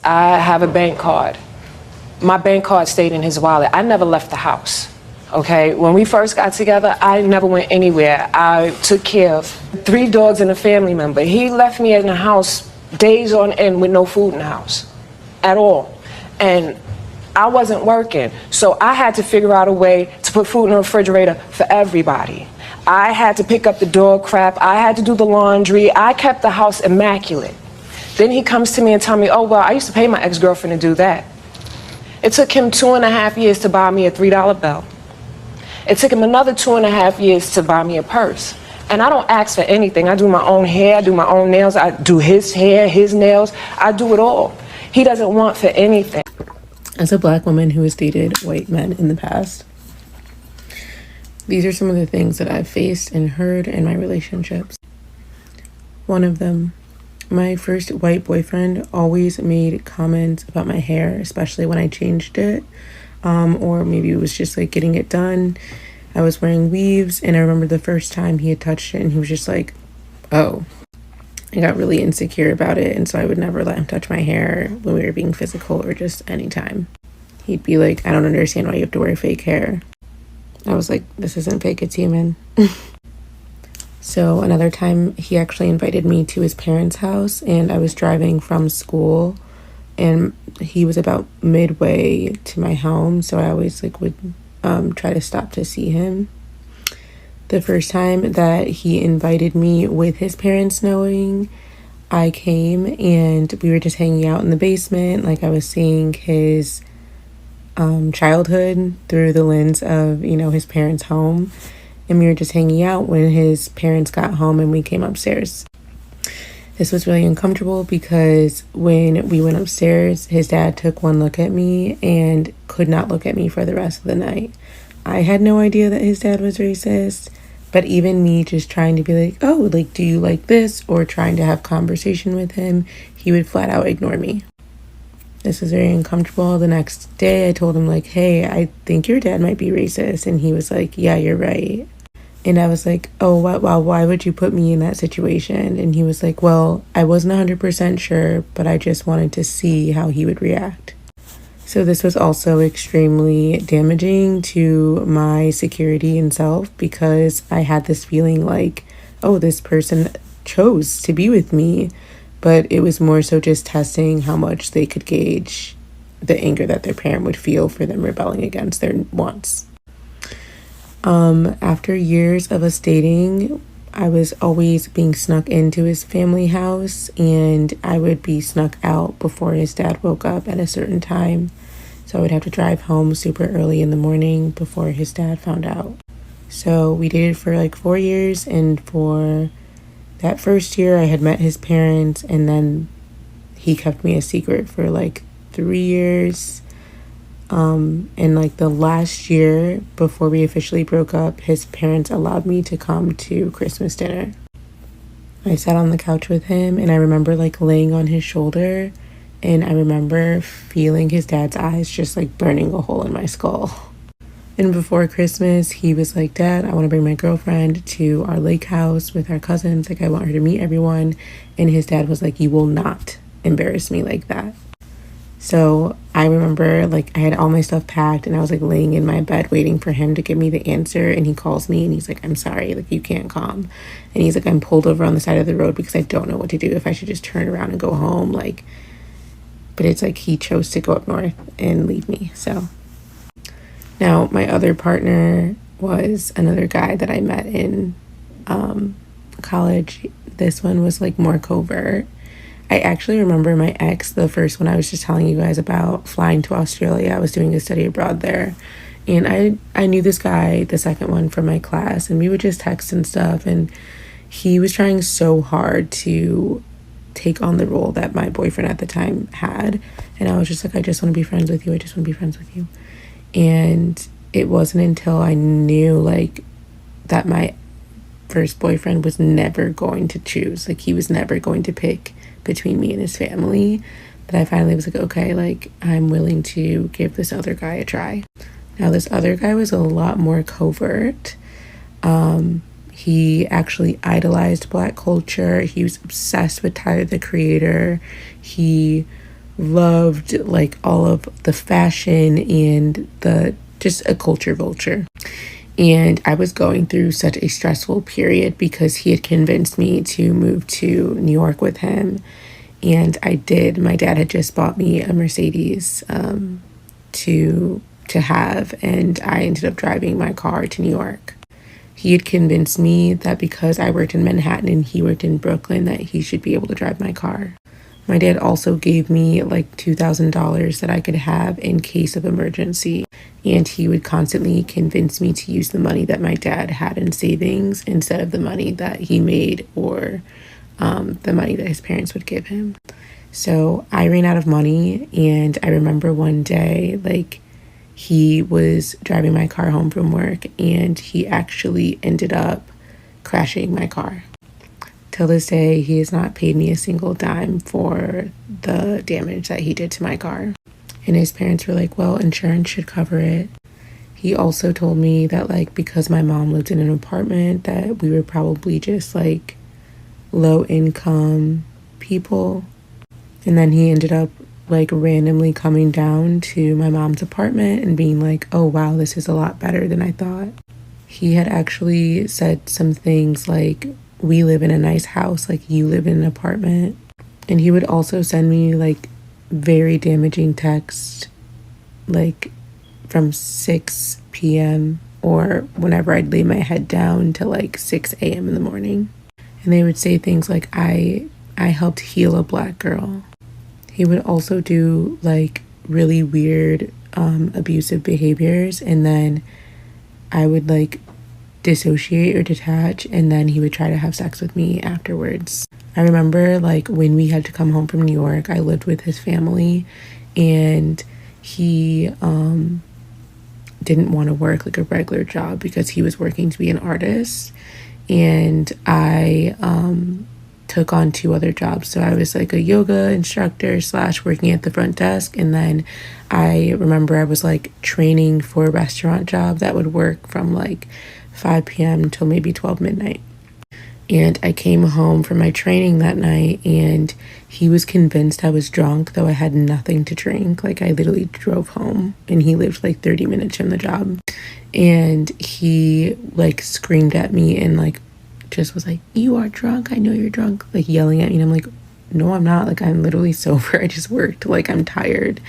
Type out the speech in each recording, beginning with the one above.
I have a bank card. My bank card stayed in his wallet. I never left the house. Okay, when we first got together, I never went anywhere. I took care of 3 dogs and a family member. He left me in the house days on end with no food in the house at all. And I wasn't working, so I had to figure out a way to put food in the refrigerator for everybody. I had to pick up the dog crap. I had to do the laundry. I kept the house immaculate. Then he comes to me and tells me, oh, well, I used to pay my ex-girlfriend to do that. It took him 2.5 years to buy me a $3 bill. It took him another 2.5 years to buy me a purse. And I don't ask for anything. I do my own hair, I do my own nails, I do his hair, his nails, I do it all. He doesn't want for anything. As a Black woman who has dated white men in the past, these are some of the things that I've faced and heard in my relationships. One of them, my first white boyfriend always made comments about my hair, especially when I changed it. Or maybe it was just like getting it done. I was wearing weaves, and I remember the first time he had touched it and he was just like, oh. I got really insecure about it, and so I would never let him touch my hair when we were being physical or just anytime. He'd be like, I don't understand why you have to wear fake hair. I was like, this isn't fake, it's human. So another time he actually invited me to his parents' house, and I was driving from school, and he was about midway to my home, so I always would try to stop to see him. The first time that he invited me with his parents knowing, I came and we were just hanging out in the basement. I was seeing his childhood through the lens of, his parents' home. And we were just hanging out when his parents got home and we came upstairs. This was really uncomfortable because when we went upstairs, his dad took one look at me and could not look at me for the rest of the night. I had no idea that his dad was racist, but even me just trying to be like, oh, do you like this? Or trying to have conversation with him, he would flat out ignore me. This was very uncomfortable. The next day I told him hey, I think your dad might be racist. And he was like, yeah, you're right. And I was like, oh, well, why would you put me in that situation? And he was like, well, I wasn't 100% sure, but I just wanted to see how he would react. So this was also extremely damaging to my security and self because I had this feeling oh, this person chose to be with me, but it was more so just testing how much they could gauge the anger that their parent would feel for them rebelling against their wants. After years of us dating, I was always being snuck into his family house, and I would be snuck out before his dad woke up at a certain time. So I would have to drive home super early in the morning before his dad found out. So we dated for 4 years, and for that first year I had met his parents, and then he kept me a secret for 3 years. And the last year before we officially broke up, his parents allowed me to come to Christmas dinner. I sat on the couch with him, and I remember laying on his shoulder, and I remember feeling his dad's eyes just burning a hole in my skull. And before Christmas, he was like, Dad, I want to bring my girlfriend to our lake house with our cousins. I want her to meet everyone. And his dad was like, you will not embarrass me like that. So I remember I had all my stuff packed, and I was laying in my bed waiting for him to give me the answer. And he calls me and he's like, I'm sorry, you can't come. And he's like, I'm pulled over on the side of the road because I don't know what to do, if I should just turn around and go home. But it's he chose to go up north and leave me. So now my other partner was another guy that I met in college. This one was more covert. I actually remember my ex, the first one I was just telling you guys about, flying to Australia. I was doing a study abroad there. And I knew this guy, the second one, from my class, and we would just text and stuff. And he was trying so hard to take on the role that my boyfriend at the time had. And I was just I just want to be friends with you. I just want to be friends with you. And it wasn't until I knew that my first boyfriend was never going to choose. He was never going to pick between me and his family, that I finally was okay, I'm willing to give this other guy a try. Now, this other guy was a lot more covert. He actually idolized Black culture. He was obsessed with Tyler, the Creator. He loved like all of the fashion and the just a culture vulture. And I was going through such a stressful period because he had convinced me to move to New York with him. And I did. My dad had just bought me a Mercedes to have, and I ended up driving my car to New York. He had convinced me that because I worked in Manhattan and he worked in Brooklyn, that he should be able to drive my car. My dad also gave me like $2,000 that I could have in case of emergency. And he would constantly convince me to use the money that my dad had in savings instead of the money that he made or the money that his parents would give him. So I ran out of money, and I remember one day, like, he was driving my car home from work and he actually ended up crashing my car. Till this day, he has not paid me a single dime for the damage that he did to my car. And his parents were like, well, insurance should cover it. He also told me that, like, because my mom lived in an apartment, that we were probably just like low income people. And then he ended up like randomly coming down to my mom's apartment and being like, oh wow, this is a lot better than I thought. He had actually said some things like, we live in a nice house, like you live in an apartment. And he would also send me like very damaging texts, like from 6 p.m. or whenever I'd lay my head down to like 6 a.m. in the morning. And they would say things like, I helped heal a black girl. He would also do like really weird abusive behaviors, and then I would like dissociate or detach, and then he would try to have sex with me afterwards. I remember like when we had to come home from New York, I lived with his family, and he didn't want to work like a regular job because he was working to be an artist, and I took on 2 other jobs. So I was like a yoga instructor / working at the front desk, and then I remember I was like training for a restaurant job that would work from like 5 p.m. till maybe 12 midnight. And I came home from my training that night, and he was convinced I was drunk, though I had nothing to drink. Like, I literally drove home, and he lived like 30 minutes from the job. And he like screamed at me and like just was like, you are drunk, I know you're drunk, like yelling at me. And I'm like, no, I'm not. Like, I'm literally sober. I just worked. Like, I'm tired.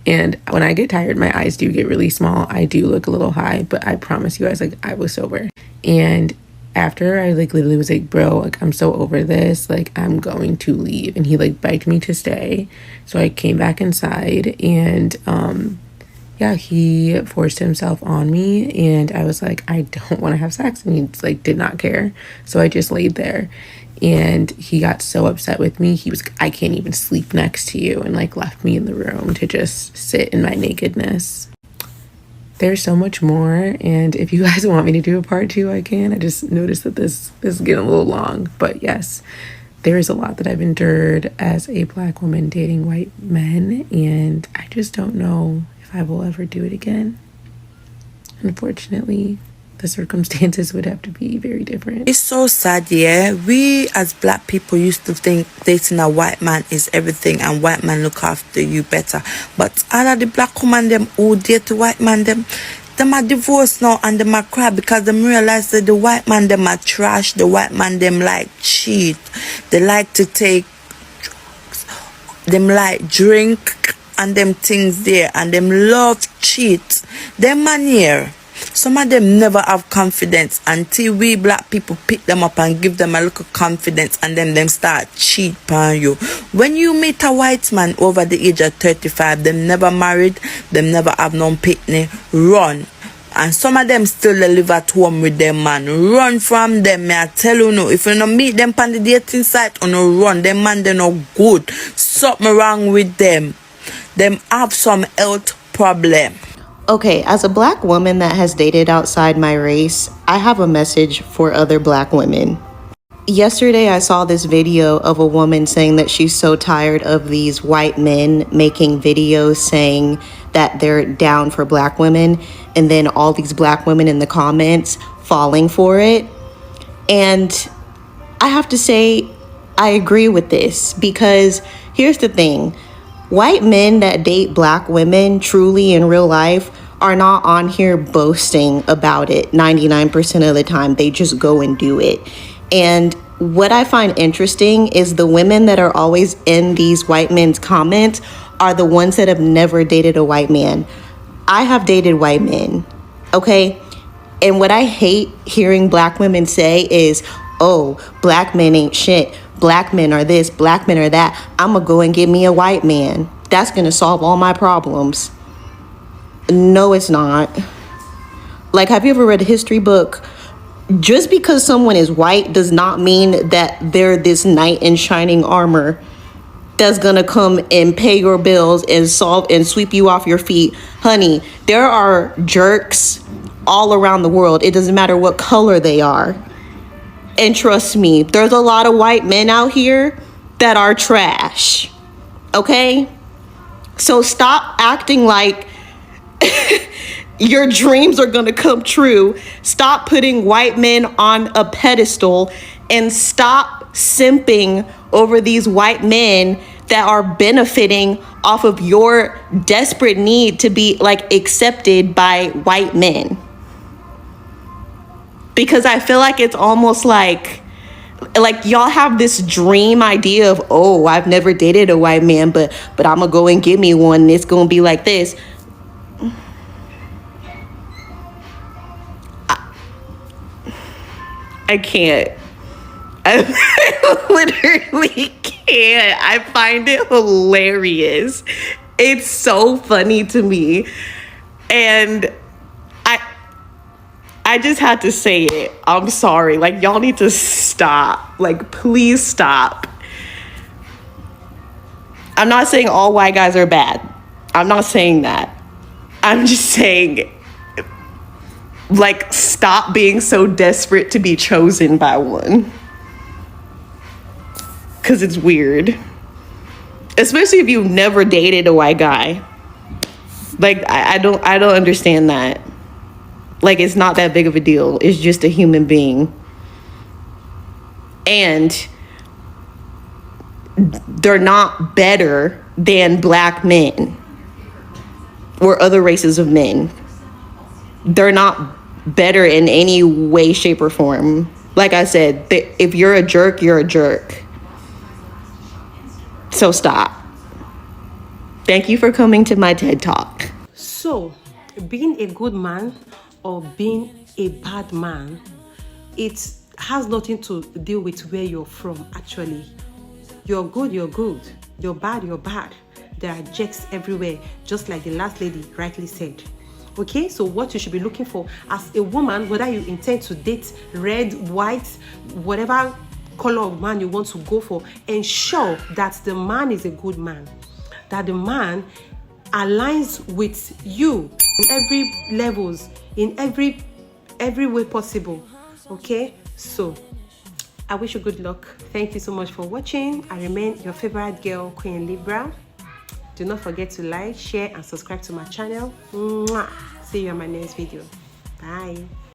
And when I get tired, my eyes do get really small. I do look a little high, but I promise you guys, like, I was sober. And after I like literally was like, bro, like, I'm so over this, like, I'm going to leave. And he like begged me to stay. So I came back inside, and yeah, he forced himself on me, and I was like, I don't want to have sex. And he like did not care. So I just laid there, and he got so upset with me. He was like, I can't even sleep next to you, and like left me in the room to just sit in my nakedness. There's so much more, and if you guys want me to do a part 2, I can. I just noticed that this is getting a little long, but yes, there is a lot that I've endured as a black woman dating white men, and I just don't know if I will ever do it again. Unfortunately, the circumstances would have to be very different. It's so sad, yeah. We as black people used to think dating a white man is everything and white man look after you better. But all of the black women them who date the white man them are divorced now, and them are cry because them realize that the white man them are trash. The white man them like cheat. They like to take drugs. Them like drink and them things there, and them love cheat. Them man here. Some of them never have confidence until we black people pick them up and give them a little confidence, and then them start cheat on you. When you meet a white man over the age of 35, them never married, them never have no pitney, run. And some of them still live at home with them man. Run from them, me I tell you no. If you don't meet them on the dating site, or no run, them man they no good. Something wrong with them. Them have some health problem. Okay, as a black woman that has dated outside my race, I have a message for other black women. Yesterday, I saw this video of a woman saying that she's so tired of these white men making videos saying that they're down for black women, and then all these black women in the comments falling for it. And I have to say, I agree with this, because here's the thing. White men that date black women truly in real life are not on here boasting about it 99% of the time. They just go and do it. And what I find interesting is the women that are always in these white men's comments are the ones that have never dated a white man. I have dated white men, okay? And what I hate hearing black women say is, oh, black men ain't shit. Black men are this, black men are that. I'm gonna go and get me a white man. That's gonna solve all my problems. No, it's not. Like, have you ever read a history book? Just because someone is white does not mean that they're this knight in shining armor that's gonna come and pay your bills and solve and sweep you off your feet. Honey, there are jerks all around the world. It doesn't matter what color they are. And trust me, there's a lot of white men out here that are trash. Okay? So stop acting like your dreams are gonna come true. Stop putting white men on a pedestal and stop simping over these white men that are benefiting off of your desperate need to be like accepted by white men. Because I feel like it's almost like y'all have this dream idea of, oh, I've never dated a white man, but I'm gonna go and get me one and it's gonna be like this. I can't. I literally can't. I find it hilarious. It's so funny to me. And I just had to say it. I'm sorry. Like, y'all need to stop. Like, please stop. I'm not saying all white guys are bad. I'm not saying that. I'm just saying, like, stop being so desperate to be chosen by one. Because it's weird. Especially if you've never dated a white guy. Like, I don't understand that. Like, it's not that big of a deal. It's just a human being. And they're not better than black men or other races of men. They're not better in any way, shape, or form. Like I said, if you're a jerk, you're a jerk. So stop. Thank you for coming to my TED Talk. So, being a good man or being a bad man, it has nothing to do with where you're from, actually. You're good, you're good. You're bad, you're bad. There are jerks everywhere, just like the last lady rightly said. Okay, so what you should be looking for as a woman, whether you intend to date red, white, whatever color of man you want to go for, ensure that the man is a good man, that the man aligns with you in every levels, in every way possible. Okay, so I wish you good luck. Thank you so much for watching. I remain your favorite girl, Queen Libra. Do not forget to like, share, and subscribe to my channel. Mwah. See you in my next video. Bye.